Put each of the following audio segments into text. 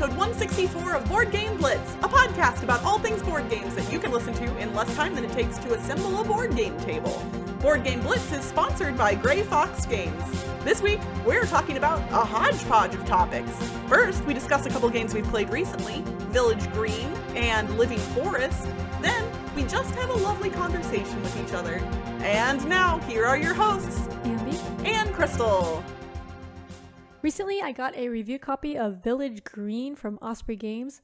episode 164 of Board Game Blitz, a podcast about all things board games that you can listen to in less time than it takes to assemble a board game table. Board Game Blitz is sponsored by Grey Fox Games. This week, we're talking about a hodgepodge of topics. First, we discuss a couple games we've played recently, Village Green and Living Forest. Then, we just have a lovely conversation with each other. And now, here are your hosts, Ambie and Crystal. Recently, I got a review copy of Village Green from Osprey Games.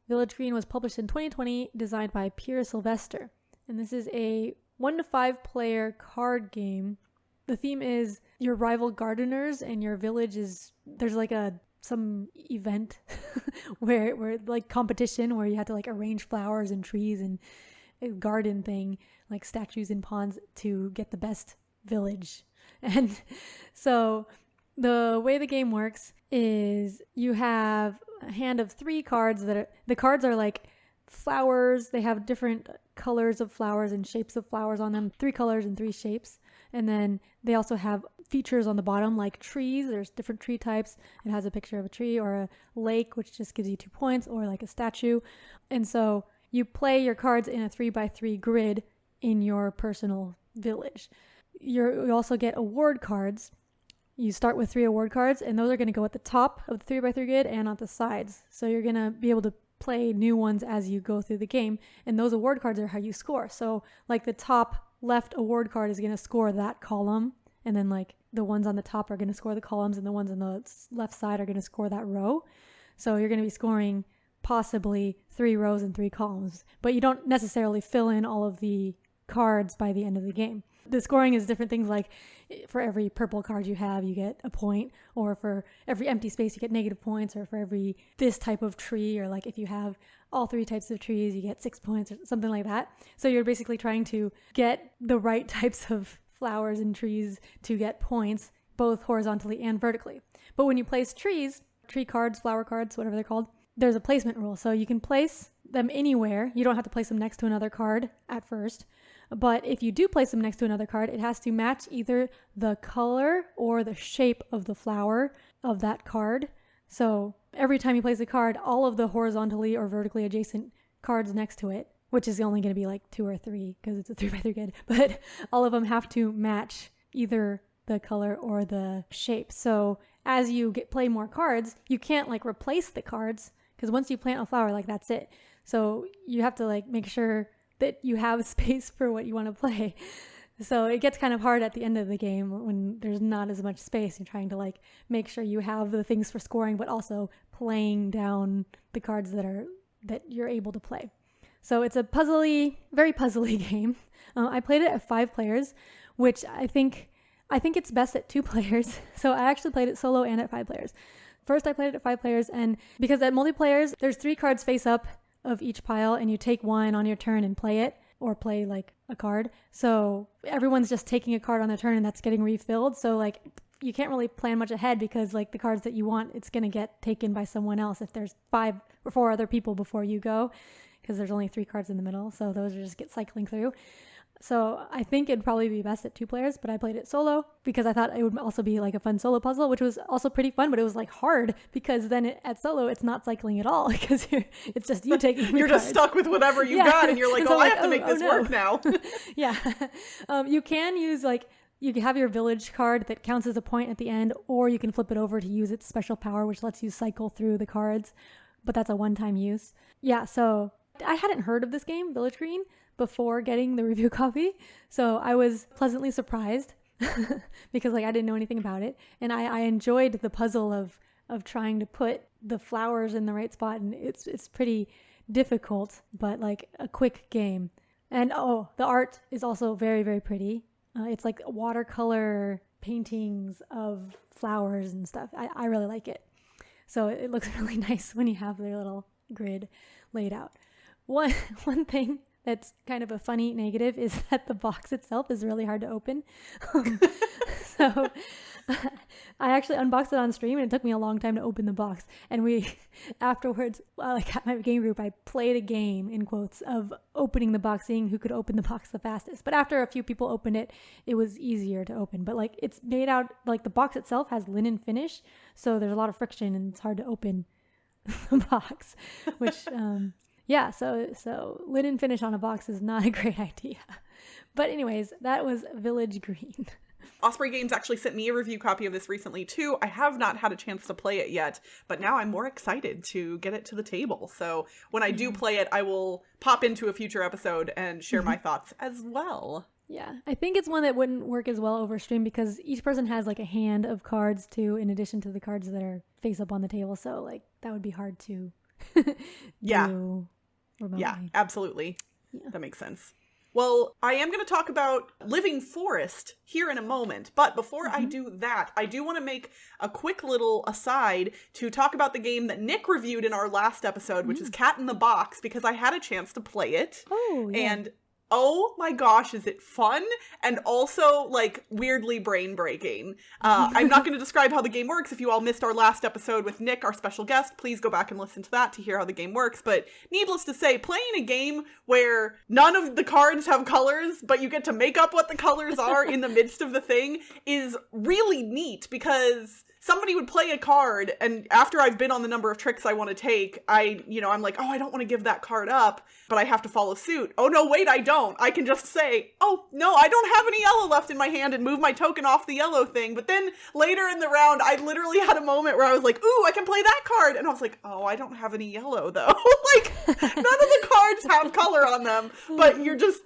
Village Green was published in 2020, designed by Pierre Sylvester. And this is a 1 to 5 player card game. The theme is your rival gardeners, and your village is, there's like some event where like competition where you have to like arrange flowers and trees and a garden thing, like statues and ponds, to get the best village. And so the way the game works is you have a hand of 3 cards the cards are like flowers. They have different colors of flowers and shapes of flowers on them, 3 colors and 3 shapes. And then they also have features on the bottom like trees. There's different tree types. It has a picture of a tree or a lake, which just gives you 2 points, or like a statue. And so you play your cards in a 3x3 grid in your personal village. You also get award cards. You start with 3 award cards, and those are going to go at the top of the 3x3 grid and on the sides. So you're going to be able to play new ones as you go through the game. And those award cards are how you score. So like the top left award card is going to score that column. And then like the ones on the top are going to score the columns, and the ones on the left side are going to score that row. So you're going to be scoring possibly 3 rows and 3 columns. But you don't necessarily fill in all of the cards by the end of the game. The scoring is different things, like for every purple card you have, you get a point, or for every empty space, you get negative points, or for every this type of tree, or like if you have all 3 types of trees, you get 6 points, or something like that. So you're basically trying to get the right types of flowers and trees to get points, both horizontally and vertically. But when you place trees, tree cards, flower cards, whatever they're called, there's a placement rule. So you can place them anywhere. You don't have to place them next to another card at first. But if you do place them next to another card, it has to match either the color or the shape of the flower of that card. So every time you place a card, all of the horizontally or vertically adjacent cards next to it, which is only going to be like 2 or 3 because it's a 3x3 grid, but all of them have to match either the color or the shape. So as you play more cards, you can't like replace the cards, because once you plant a flower, like that's it. So you have to like make sure that you have space for what you want to play. So it gets kind of hard at the end of the game when there's not as much space. You're trying to like make sure you have the things for scoring, but also playing down the cards that you're able to play. So it's a very puzzly game. I played it at 5 players, which I think it's best at 2 players. So I actually played it solo and at 5 players. First, I played it at 5 players, and because at multiplayers, there's 3 cards face up of each pile, and you take one on your turn and play it, or play like a card. So everyone's just taking a card on their turn, and that's getting refilled. So like you can't really plan much ahead, because like the cards that you want, it's going to get taken by someone else if there's 5 or 4 other people before you go, because there's only 3 cards in the middle. So those just get cycling through. So I think it'd probably be best at 2 players, but I played it solo because I thought it would also be like a fun solo puzzle, which was also pretty fun, but it was like hard because then at solo, it's not cycling at all because it's just you taking the You're cards. just stuck with whatever you got, and you're like, I have to make this work now. Yeah. You can use like, you can have your village card that counts as a point at the end, or you can flip it over to use its special power, which lets you cycle through the cards, but that's a one-time use. Yeah, so I hadn't heard of this game, Village Green, before getting the review copy, so I was pleasantly surprised because like I didn't know anything about it, and I enjoyed the puzzle of trying to put the flowers in the right spot, and it's pretty difficult, but like a quick game. And the art is also very, very pretty. It's like watercolor paintings of flowers and stuff. I really like it. So it looks really nice when you have their little grid laid out. One thing that's kind of a funny negative is that the box itself is really hard to open. So I actually unboxed it on stream, and it took me a long time to open the box. And we, afterwards, like at my game group, I played a game, in quotes, of opening the box, seeing who could open the box the fastest. But after a few people opened it, it was easier to open. But like it's made out, like the box itself has linen finish, so there's a lot of friction and it's hard to open the box, which, yeah, so linen finish on a box is not a great idea. But anyways, that was Village Green. Osprey Games actually sent me a review copy of this recently too. I have not had a chance to play it yet, but now I'm more excited to get it to the table. So when I do play it, I will pop into a future episode and share my thoughts as well. Yeah, I think it's one that wouldn't work as well over stream because each person has like a hand of cards too, in addition to the cards that are face up on the table. So like that would be hard to do remotely. Yeah, absolutely. Yeah. That makes sense. Well, I am going to talk about Living Forest here in a moment, but before I do that, I do want to make a quick little aside to talk about the game that Nick reviewed in our last episode, which is Cat in the Box, because I had a chance to play it. Oh, yeah. And oh my gosh, is it fun and also like weirdly brain breaking. I'm not going to describe how the game works. If you all missed our last episode with Nick, our special guest, please go back and listen to that to hear how the game works. But needless to say, playing a game where none of the cards have colors, but you get to make up what the colors are in the midst of the thing is really neat because somebody would play a card, and after I've been on the number of tricks I want to take, I'm like, oh, I don't want to give that card up, but I have to follow suit. Oh, no, wait, I don't. I can just say, oh, no, I don't have any yellow left in my hand and move my token off the yellow thing. But then later in the round, I literally had a moment where I was like, ooh, I can play that card. And I was like, oh, I don't have any yellow, though. Like, none of the cards have color on them, but you're just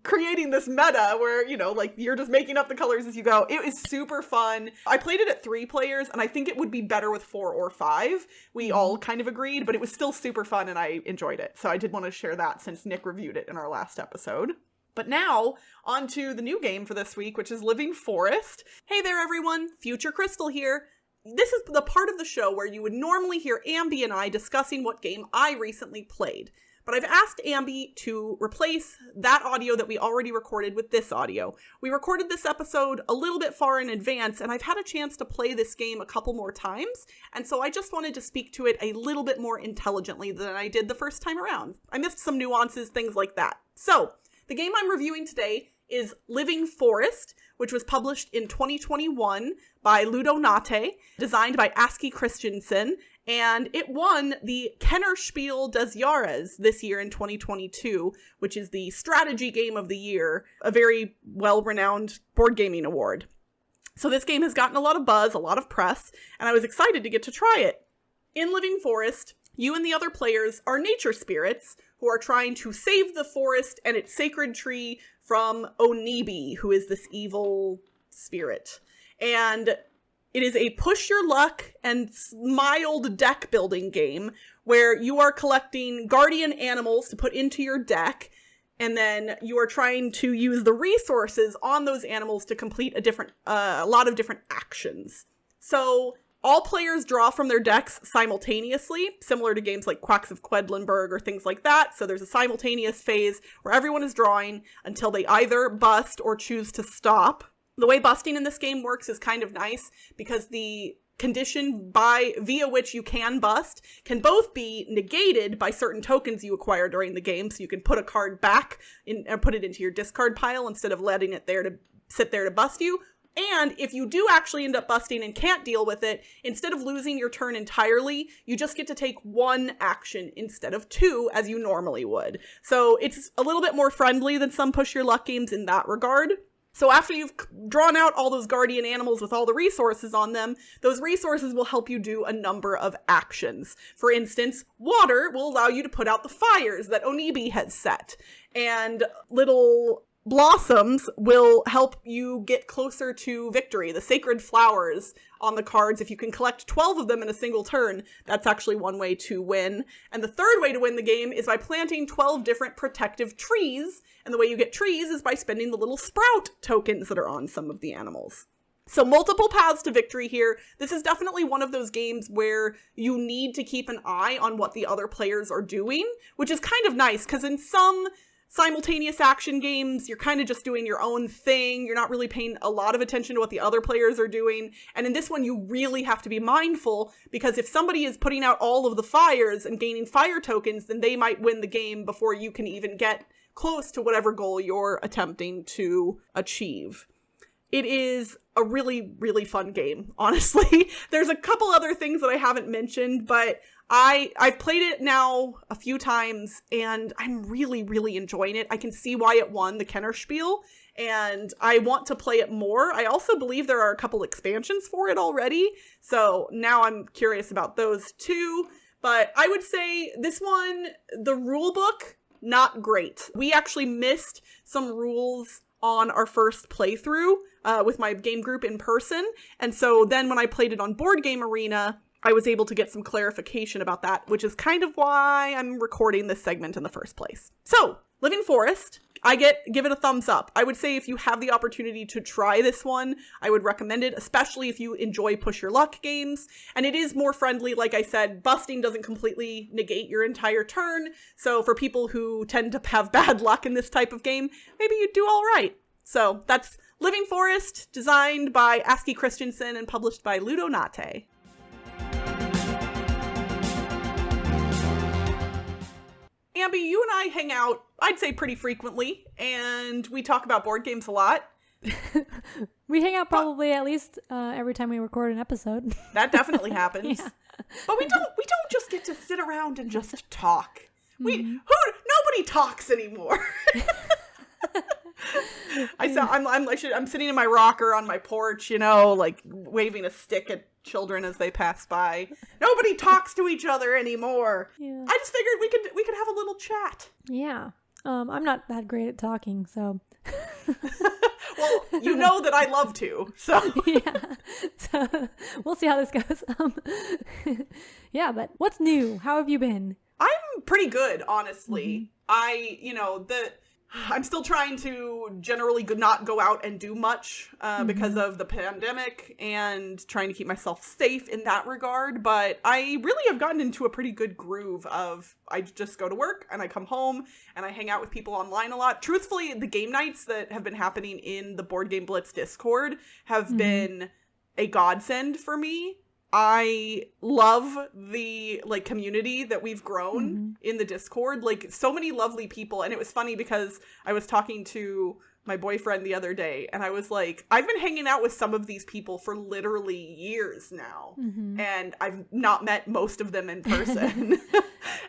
creating this meta where, like, you're just making up the colors as you go. It was super fun. I played it at 3 players, and I think it would be better with 4 or 5. We all kind of agreed, but it was still super fun, and I enjoyed it. So I did want to share that since Nick reviewed it in our last episode. But now, on to the new game for this week, which is Living Forest. Hey there, everyone. Future Crystal here. This is the part of the show where you would normally hear Ambie and I discussing what game I recently played. But I've asked Ambie to replace that audio that we already recorded with this audio. We recorded this episode a little bit far in advance, and I've had a chance to play this game a couple more times, and so I just wanted to speak to it a little bit more intelligently than I did the first time around. I missed some nuances, things like that. So, the game I'm reviewing today is Living Forest, which was published in 2021 by Ludo Nate, designed by Aski Christensen, and it won the Kennerspiel des Jahres this year in 2022, which is the strategy game of the year, a very well-renowned board gaming award. So this game has gotten a lot of buzz, a lot of press, and I was excited to get to try it. In Living Forest, you and the other players are nature spirits who are trying to save the forest and its sacred tree from Onibi, who is this evil spirit. And it is a push your luck and mild deck building game where you are collecting guardian animals to put into your deck, and then you are trying to use the resources on those animals to complete a lot of different actions. So all players draw from their decks simultaneously, similar to games like Quacks of Quedlinburg or things like that. So there's a simultaneous phase where everyone is drawing until they either bust or choose to stop. The way busting in this game works is kind of nice because the condition via which you can bust can both be negated by certain tokens you acquire during the game. So you can put a card back and put it into your discard pile instead of letting it there to sit there to bust you. And if you do actually end up busting and can't deal with it, instead of losing your turn entirely, you just get to take 1 action instead of 2 as you normally would. So it's a little bit more friendly than some push your luck games in that regard. So after you've drawn out all those guardian animals with all the resources on them, those resources will help you do a number of actions. For instance, water will allow you to put out the fires that Onibi has set. And little blossoms will help you get closer to victory. The sacred flowers on the cards, if you can collect 12 of them in a single turn, that's actually one way to win. And the third way to win the game is by planting 12 different protective trees. And the way you get trees is by spending the little sprout tokens that are on some of the animals. So multiple paths to victory here. This is definitely one of those games where you need to keep an eye on what the other players are doing, which is kind of nice because in some simultaneous action games, you're kind of just doing your own thing. You're not really paying a lot of attention to what the other players are doing. And in this one, you really have to be mindful because if somebody is putting out all of the fires and gaining fire tokens, then they might win the game before you can even get close to whatever goal you're attempting to achieve. It is a really, really fun game, honestly. There's a couple other things that I haven't mentioned, but I've played it now a few times, and I'm really, really enjoying it. I can see why it won the Kennerspiel, and I want to play it more. I also believe there are a couple expansions for it already, so now I'm curious about those too. But I would say this one, the rule book, not great. We actually missed some rules on our first playthrough with my game group in person. And so then when I played it on Board Game Arena, I was able to get some clarification about that, which is kind of why I'm recording this segment in the first place. So, Living Forest, give it a thumbs up. I would say if you have the opportunity to try this one, I would recommend it, especially if you enjoy push your luck games. And it is more friendly, like I said, busting doesn't completely negate your entire turn. So for people who tend to have bad luck in this type of game, maybe you'd do all right. So that's Living Forest, designed by Aski Christensen and published by Ludo Nate. Ambie, you and I hang out, I'd say pretty frequently, and we talk about board games a lot. We hang out probably at least every time we record an episode. That definitely happens. Yeah. But we don't just get to sit around and just talk. Nobody talks anymore. I'm sitting in my rocker on my porch, like waving a stick at children as they pass by. Nobody talks to each other anymore. Yeah. I just figured we could have a little chat. Yeah. I'm not that great at talking, so. Well, you know that I love to, so. Yeah. So we'll see how this goes. Yeah, but what's new? How have you been? I'm pretty good, honestly. I'm still trying to generally not go out and do much because of the pandemic and trying to keep myself safe in that regard. But I really have gotten into a pretty good groove of I just go to work and I come home and I hang out with people online a lot. Truthfully, the game nights that have been happening in the Board Game Blitz Discord have been a godsend for me. I love the community that we've grown in the Discord, so many lovely people. And it was funny because I was talking to my boyfriend the other day and I was like, I've been hanging out with some of these people for literally years now. And I've not met most of them in person.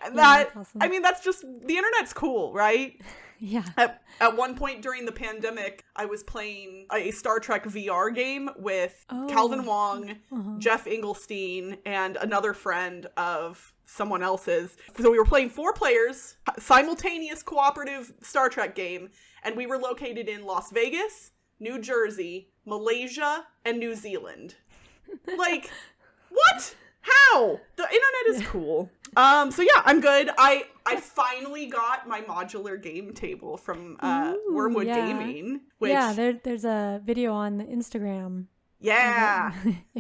And that's awesome. I mean, that's just, the internet's cool, right? Yeah. At one point during the pandemic, I was playing a Star Trek VR game with Calvin Wong, Jeff Engelstein, and another friend of someone else's. So we were playing 4 players, simultaneous cooperative Star Trek game, and we were located in Las Vegas, New Jersey, Malaysia, and New Zealand. What? How? The internet is cool. So yeah, I'm good. I finally got my modular game table from Wyrmwood Gaming. Which, there's a video on the Instagram. Yeah,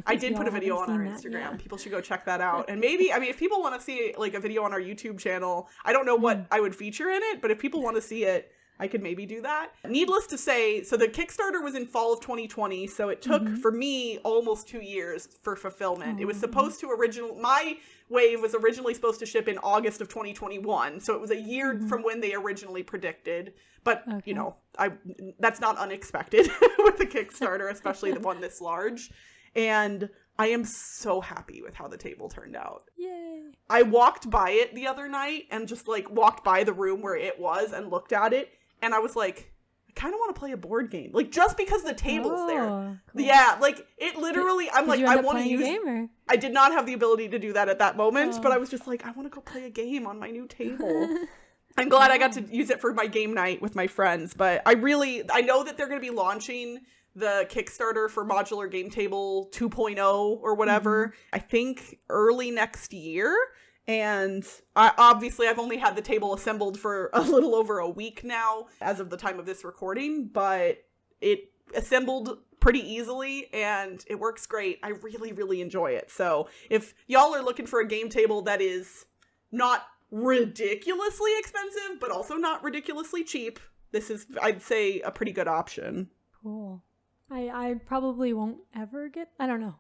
I did put a video on our Instagram. Yeah. People should go check that out. And maybe, if people want to see a video on our YouTube channel, I don't know what I would feature in it, but if people want to see it, I could maybe do that. Needless to say, so the Kickstarter was in fall of 2020, so it took, for me, almost 2 years for fulfillment. It was supposed to my wave was originally supposed to ship in August of 2021, so it was a year from when they originally predicted. But, that's not unexpected with the Kickstarter, especially the one this large. And I am so happy with how the table turned out. Yay. I walked by it the other night and just, walked by the room where it was and looked at it. And I was like, I kind of want to play a board game. Just because the table's there. Cool. Yeah, it literally, I want to use... Game, or? I did not have the ability to do that at that moment, but I was just like, I want to go play a game on my new table. I'm glad I got to use it for my game night with my friends, but I know that they're going to be launching the Kickstarter for Modular Game Table 2.0 or whatever, I think early next year. And I've only had the table assembled for a little over a week now as of the time of this recording, but it assembled pretty easily and it works great. I really, really enjoy it. So if y'all are looking for a game table that is not ridiculously expensive, but also not ridiculously cheap, this is, I'd say, a pretty good option. Cool. I probably won't ever get, I don't know.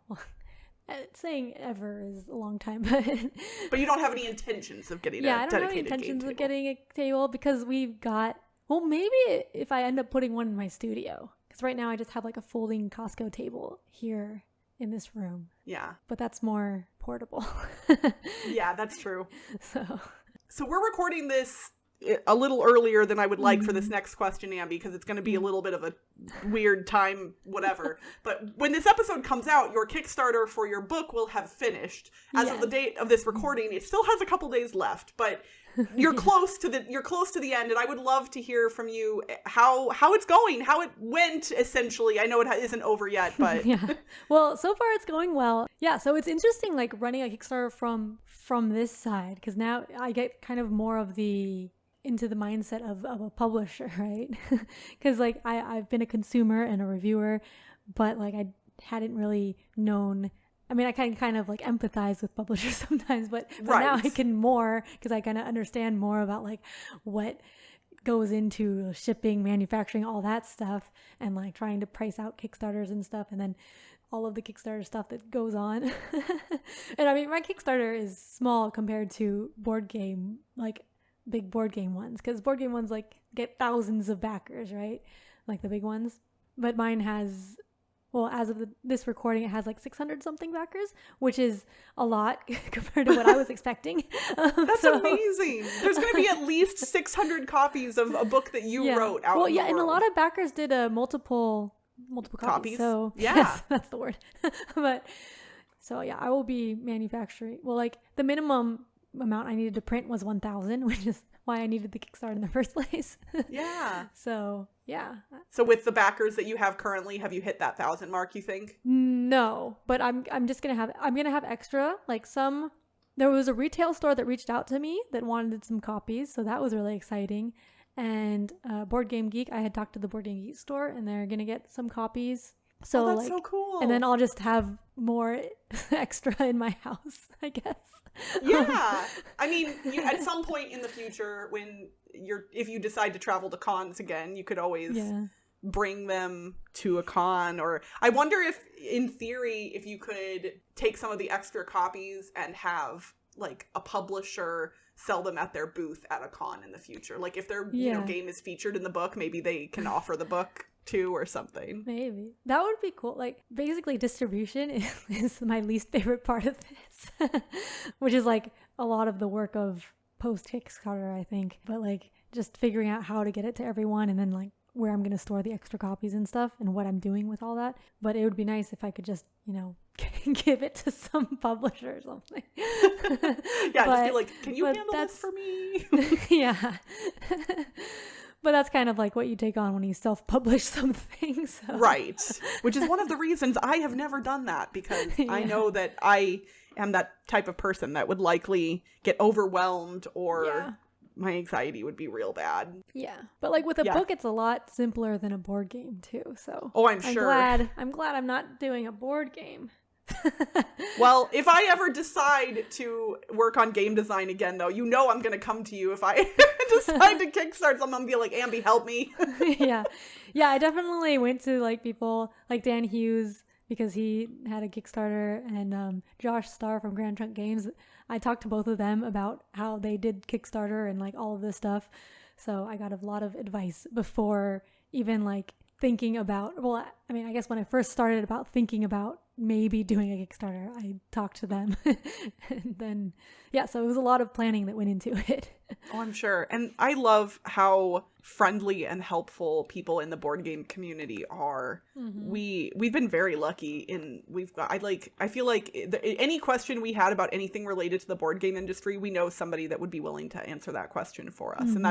Saying ever is a long time, but you don't have any intentions of getting a dedicated game table. Yeah, I don't have any intentions of getting a table because we've got, maybe if I end up putting one in my studio, because Because right now I just have like a folding Costco table here in this room. Yeah. But that's more portable. Yeah, that's true. So we're recording this a little earlier than I would like for this next question, Ambie, because it's going to be a little bit of a weird time, whatever. But when this episode comes out, your Kickstarter for your book will have finished. As of the date of this recording, it still has a couple days left, but you're close to the end, and I would love to hear from you how it's going, how it went, essentially. I know it isn't over yet, but yeah. Well, so far it's going well. Yeah, so it's interesting, like running a Kickstarter from this side, because now I get kind of more of into the mindset of a publisher, right? Because like I've been a consumer and a reviewer, but like I hadn't really known. I mean, I can kind of like empathize with publishers sometimes, but now I can more, because I kind of understand more about like what goes into shipping, manufacturing, all that stuff, and like trying to price out Kickstarters and stuff, and then all of the Kickstarter stuff that goes on. And I mean, my Kickstarter is small compared to board game, like big board game ones, because board game ones like get thousands of backers, right? Like the big ones. But mine has, well, as of this recording, it has like 600 something backers, which is a lot compared to what I was expecting. That's amazing. There's going to be at least 600 copies of a book that you wrote out. Well, in the world. And a lot of backers did multiple copies. So yeah, yes, that's the word. But so yeah, I will be manufacturing. Well, like the minimum amount I needed to print was 1,000, which is why I needed the Kickstarter in the first place. Yeah. So yeah. So with the backers that you have currently, have you hit that 1,000 mark, you think? No, but I'm gonna have extra, like some. There was a retail store that reached out to me that wanted some copies, so that was really exciting. And Board Game Geek, I had talked to the Board Game Geek store, and they're gonna get some copies. So that's so cool. And then I'll just have more extra in my house, I guess. Yeah. I mean, at some point in the future, if you decide to travel to cons again, you could always bring them to a con. Or I wonder if, in theory, if you could take some of the extra copies and have like a publisher sell them at their booth at a con in the future. Like if their game is featured in the book, maybe they can offer the book too or something. Maybe that would be cool. Like basically distribution is my least favorite part of this, which is like a lot of the work of post Kickstarter, I think. But like just figuring out how to get it to everyone, and then like where I'm going to store the extra copies and stuff, and what I'm doing with all that. But it would be nice if I could just, give it to some publisher or something. Yeah, just be like, can you handle this for me? Yeah. But that's kind of like what you take on when you self-publish something. So. Right. Which is one of the reasons I have never done that, because I know that I am that type of person that would likely get overwhelmed, or my anxiety would be real bad. Yeah. But like with a book, it's a lot simpler than a board game too. So I'm sure. I'm glad I'm not doing a board game. Well, if I ever decide to work on game design again, though, I'm going to come to you if I decide to kickstart something. I'm going to be like, Ambie, help me. Yeah, I definitely went to like people like Dan Hughes, because he had a Kickstarter, and Josh Starr from Grand Trunk Games. I talked to both of them about how they did Kickstarter and like all of this stuff. So I got a lot of advice before even like thinking about, well, I mean, I guess when I first started about thinking about maybe doing a Kickstarter, I talked to them. And then, so it was a lot of planning that went into it. Oh, I'm sure. And I love how friendly and helpful people in the board game community are. Mm-hmm. We've been very lucky I feel like any question we had about anything related to the board game industry, we know somebody that would be willing to answer that question for us. Mm-hmm.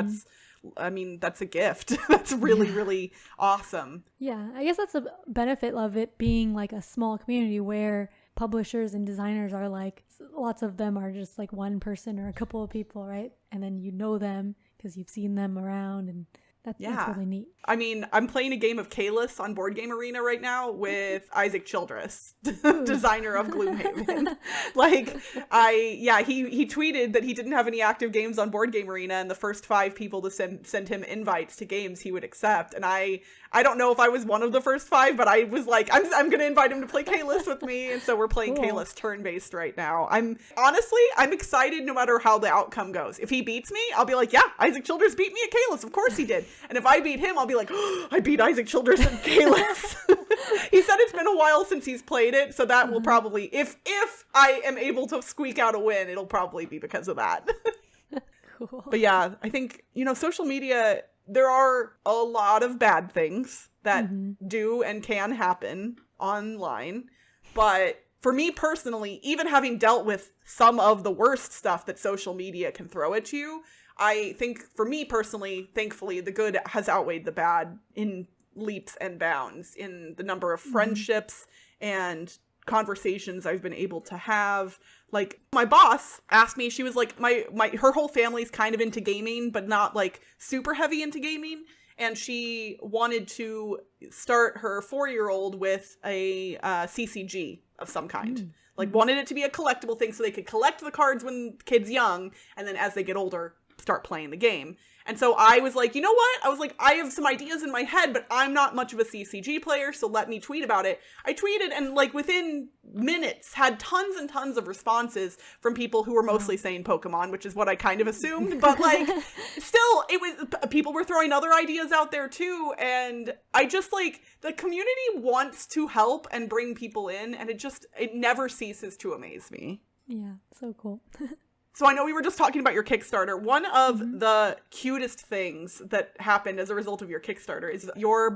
And that's a gift. That's really, really awesome. Yeah, I guess that's a benefit of it being like a small community where publishers and designers are like, lots of them are just like one person or a couple of people, right? And then you know them because you've seen them around, and that's really neat. I mean, I'm playing a game of Kalis on Board Game Arena right now with Isaac Childress, designer of Gloomhaven. He tweeted that he didn't have any active games on Board Game Arena, and the first 5 people to send him invites to games he would accept. And I don't know if I was one of the first 5, but I was like, I'm going to invite him to play Kalis with me. And so we're playing Kalis turn-based right now. I'm excited no matter how the outcome goes. If he beats me, I'll be like, yeah, Isaac Childress beat me at Kalis. Of course he did. And if I beat him, I'll be like, oh, I beat Isaac Childress and Calyx. He said it's been a while since he's played it, so that will probably, if I am able to squeak out a win, it'll probably be because of that. Cool. But yeah, I think, social media, there are a lot of bad things that do and can happen online. But for me personally, even having dealt with some of the worst stuff that social media can throw at you, I think for me personally, thankfully, the good has outweighed the bad in leaps and bounds in the number of friendships and conversations I've been able to have. Like, my boss asked me, she was like, her whole family's kind of into gaming, but not like super heavy into gaming. And she wanted to start her 4-year-old with a CCG of some kind. Like, wanted it to be a collectible thing so they could collect the cards when the kid's young, and then as they get older, start playing the game. And so I was like, you know what? I was like, I have some ideas in my head, but I'm not much of a CCG player, so let me tweet about it. I tweeted and like within minutes had tons and tons of responses from people who were mostly saying Pokemon, which is what I kind of assumed. But like, still, people were throwing other ideas out there too. And I just like, the community wants to help and bring people in, and it never ceases to amaze me. Yeah, so cool. So I know we were just talking about your Kickstarter. One of the cutest things that happened as a result of your Kickstarter is your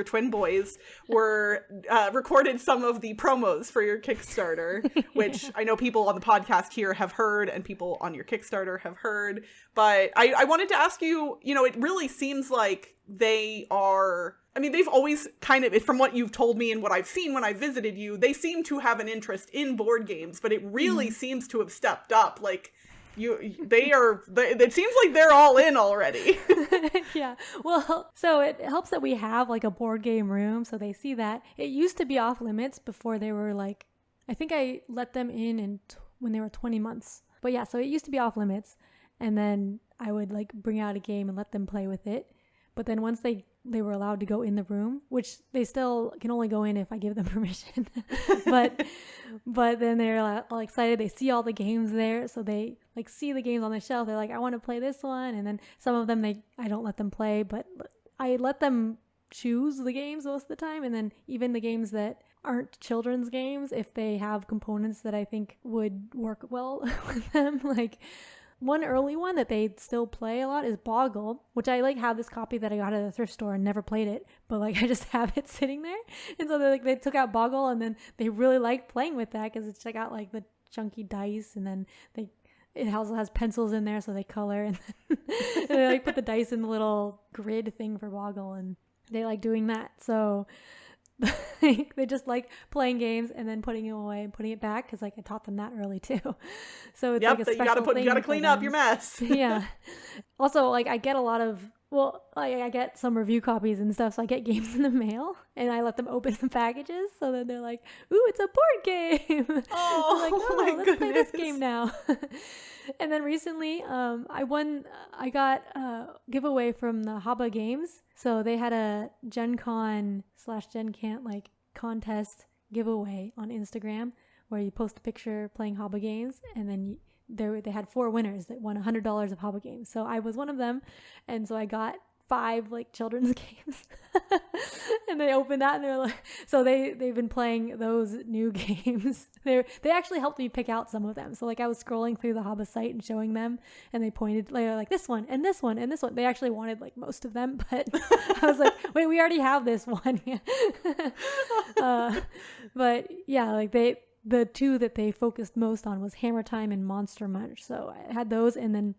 twin boys, were recorded some of the promos for your Kickstarter, which I know people on the podcast here have heard and people on your Kickstarter have heard. But I wanted to ask you, it really seems like they are... I mean, they've always kind of, from what you've told me and what I've seen when I visited you, they seem to have an interest in board games, but it really seems to have stepped up. Like, it seems like they're all in already. Yeah. Well, so it helps that we have like a board game room, so they see that. It used to be off limits before they were like, I think I let them in when they were 20 months. But yeah, so it used to be off limits, and then I would like bring out a game and let them play with it. But then once they were allowed to go in the room, which they still can only go in if I give them permission. but then they're all excited. They see all the games there. So they like see the games on the shelf. They're like, I want to play this one. And then some of them, I don't let them play, but I let them choose the games most of the time. And then even the games that aren't children's games, if they have components that I think would work well with them, like... One early one that they still play a lot is Boggle, which I like have this copy that I got at a thrift store and never played it, but like I just have it sitting there. And so they took out Boggle, and then they really like playing with that because it's got like the chunky dice, and then it also has pencils in there, so they color, and they like put the dice in the little grid thing for Boggle, and they like doing that. So they just like playing games and then putting it away and putting it back, because like I taught them that early too. So it's like a special thing. You gotta clean up your mess. Yeah. Also, like I get a lot of I get some review copies and stuff, so I get games in the mail and I let them open the packages, so then they're like, ooh, it's a board game. Oh, like, my let's goodness. play this game now. And then recently I got a giveaway from the Haba Games. So they had a Gen Con / Gen Can't like contest giveaway on Instagram where you post a picture playing Haba Games, and then they had 4 winners that won $100 of Haba Games. So I was one of them, and so I got 5 like children's games. And they opened that and they're like, so they've been playing those new games. They actually helped me pick out some of them. So like I was scrolling through the Haba site and showing them, and they pointed like this one and this one and this one. They actually wanted like most of them, but I was like, wait, we already have this one. But yeah, like the 2 that they focused most on was Hammer Time and Monster Munch. So I had those, and then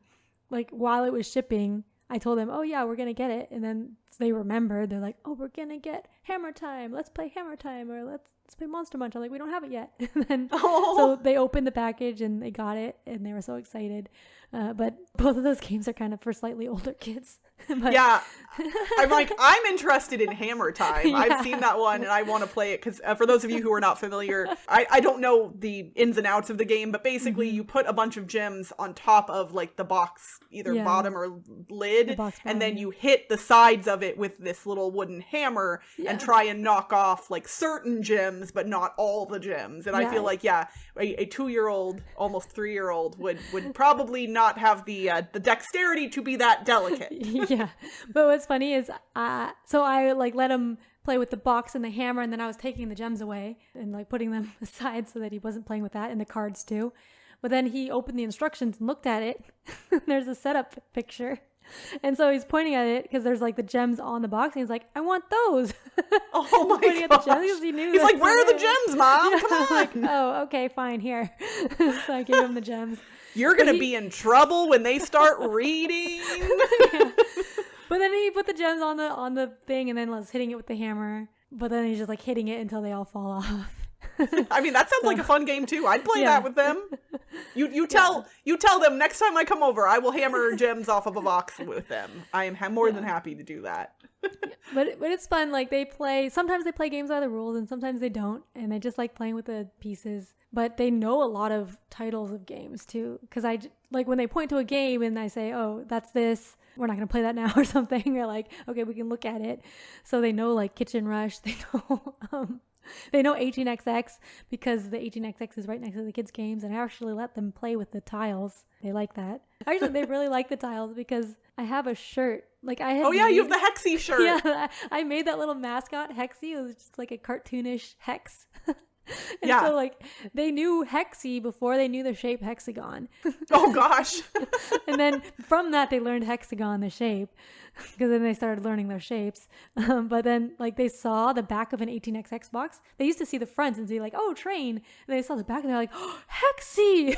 like while it was shipping, I told them, oh yeah, we're going to get it. And then they remembered, they're like, oh, we're going to get Hammer Time. Let's play Hammer Time, or let's play Monster Munch. I'm like, we don't have it yet. And then, so they opened the package and they got it, and they were so excited. But both of those games are kind of for slightly older kids. But, yeah. I'm interested in Hammer Time. Yeah. I've seen that one and I want to play it because for those of you who are not familiar, I don't know the ins and outs of the game, but basically you put a bunch of gems on top of like the box, either bottom or lid, and then you hit the sides of it with this little wooden hammer and try and knock off like certain gems gems, but not all the gems. And I feel like, a 2-year-old, almost 3-year-old would probably not have the dexterity to be that delicate. Yeah. But what's funny is, so I like let him play with the box and the hammer, and then I was taking the gems away and like putting them aside so that he wasn't playing with that, and the cards too. But then he opened the instructions and looked at it. There's a setup picture. And so he's pointing at it because there's like the gems on the box, and he's like, I want those. Oh my gosh. He's like, where are the gems, Mom? Yeah, come on. like, oh, okay, fine, here. So I gave him the gems. You're going to be in trouble when they start reading. Yeah. But then he put the gems on the thing and then was hitting it with the hammer. But then he's just like hitting it until they all fall off. I mean, that sounds like a fun game too. I'd play that with them. You tell them next time I come over, I will hammer gems off of a box with them. I am more than happy to do that. But it's fun. Like sometimes they play games by the rules and sometimes they don't. And they just like playing with the pieces. But they know a lot of titles of games too. Because like when they point to a game and I say, oh, that's this. We're not going to play that now or something. Or like, okay, we can look at it. So they know like Kitchen Rush. They know 18XX because the 18XX is right next to the kids' games, and I actually let them play with the tiles. They like that. Actually, they really like the tiles because I have a shirt. Like I had. Oh yeah, you have the Hexy shirt. Yeah, I made that little mascot Hexy. It was just like a cartoonish hex. And so like they knew Hexy before they knew the shape hexagon. Oh gosh. And then from that they learned hexagon, the shape, because then they started learning their shapes. But then like they saw the back of an 18XX box. They used to see the front and be like, oh, train. And they saw the back and they're like, oh, Hexy.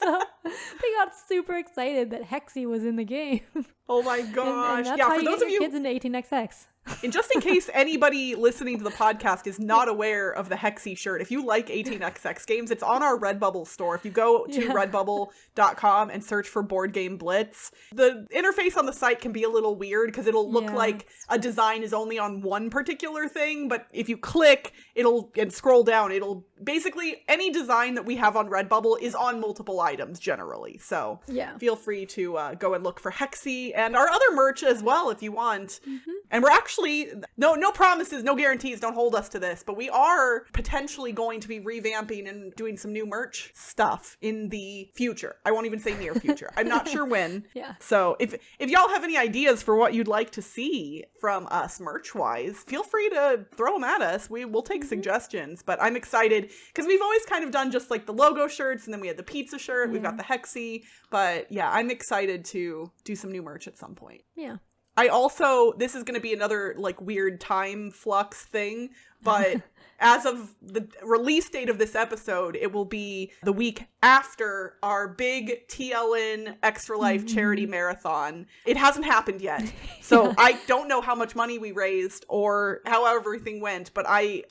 So they got super excited that Hexy was in the game. Oh my gosh. And that's yeah, how for you those get of your you kids into 18XX. And just in case anybody listening to the podcast is not aware of the Hexy shirt, if you like 18XX games, it's on our Redbubble store. If you go to redbubble.com and search for Board Game Blitz, the interface on the site can be a little weird because it'll look like a design is only on one particular thing. But if you click, and scroll down, it'll basically any design that we have on Redbubble is on multiple items generally. So feel free to go and look for Hexy and our other merch as well if you want. Mm-hmm. And we're actually, no promises, no guarantees, don't hold us to this, but we are potentially going to be revamping and doing some new merch stuff in the future. I won't even say near future. I'm not sure when. Yeah. So if y'all have any ideas for what you'd like to see from us merch-wise, feel free to throw them at us. We'll take suggestions, but I'm excited because we've always kind of done just like the logo shirts, and then we had the pizza shirt, we've got the Hexy, but yeah, I'm excited to do some new merch at some point. Yeah. I also, this is going to be another like weird time flux thing, but as of the release date of this episode, it will be the week after our big TLN Extra Life charity marathon. It hasn't happened yet. So I don't know how much money we raised or how everything went, but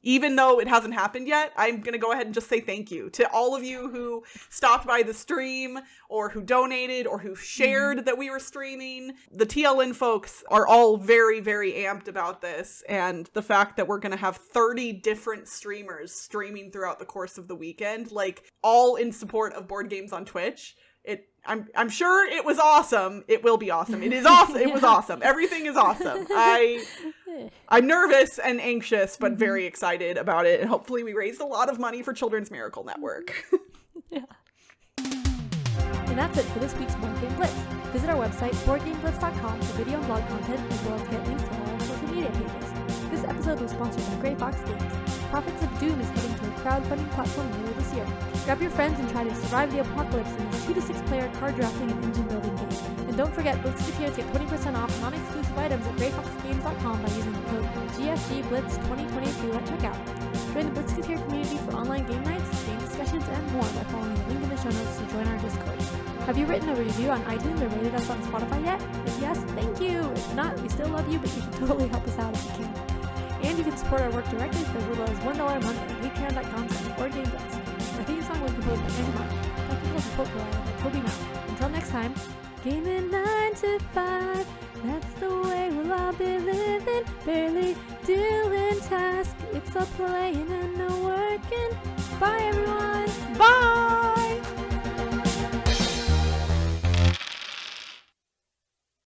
even though it hasn't happened yet, I'm going to go ahead and just say thank you to all of you who stopped by the stream or who donated or who shared that we were streaming. The TLN folks are all very, very amped about this, and the fact that we're going to have 30 different streamers streaming throughout the course of the weekend, like all in support of board games on Twitch. I'm sure it was awesome. It will be awesome. It is awesome. It was awesome. Everything is awesome. I'm nervous and anxious, but very excited about it. And hopefully we raised a lot of money for Children's Miracle Network. Yeah. And that's it for this week's Board Game Blitz. Visit our website, boardgameblitz.com, for video and blog content, as well as get links to all our social media pages. This episode was sponsored by Grey Fox Games. Prophets of Doom is heading to a crowdfunding platform later this year. Grab your friends and try to survive the apocalypse in this 2 to 6 player card drafting and engine building game. And don't forget, Blitzketeers get 20% off non-exclusive items at greyfoxgames.com by using the code GFGBLitz2022 at checkout. Join the Blitzketeer community for online game nights, game discussions, and more by following the link in the show notes to join our Discord. Have you written a review on iTunes or rated us on Spotify yet? If yes, thank you! If not, we still love you, but you should totally help us out if you can. And you can support our work directly for as little as $1 a month at patreon.com/boardgameblitz. Our theme song was composed by Andy Mark. Technical support provided by Toby Mount. Until next time, gaming 9 to 5. That's the way we'll all be living. Barely doing tasks. It's all playing and no working. Bye, everyone. Bye.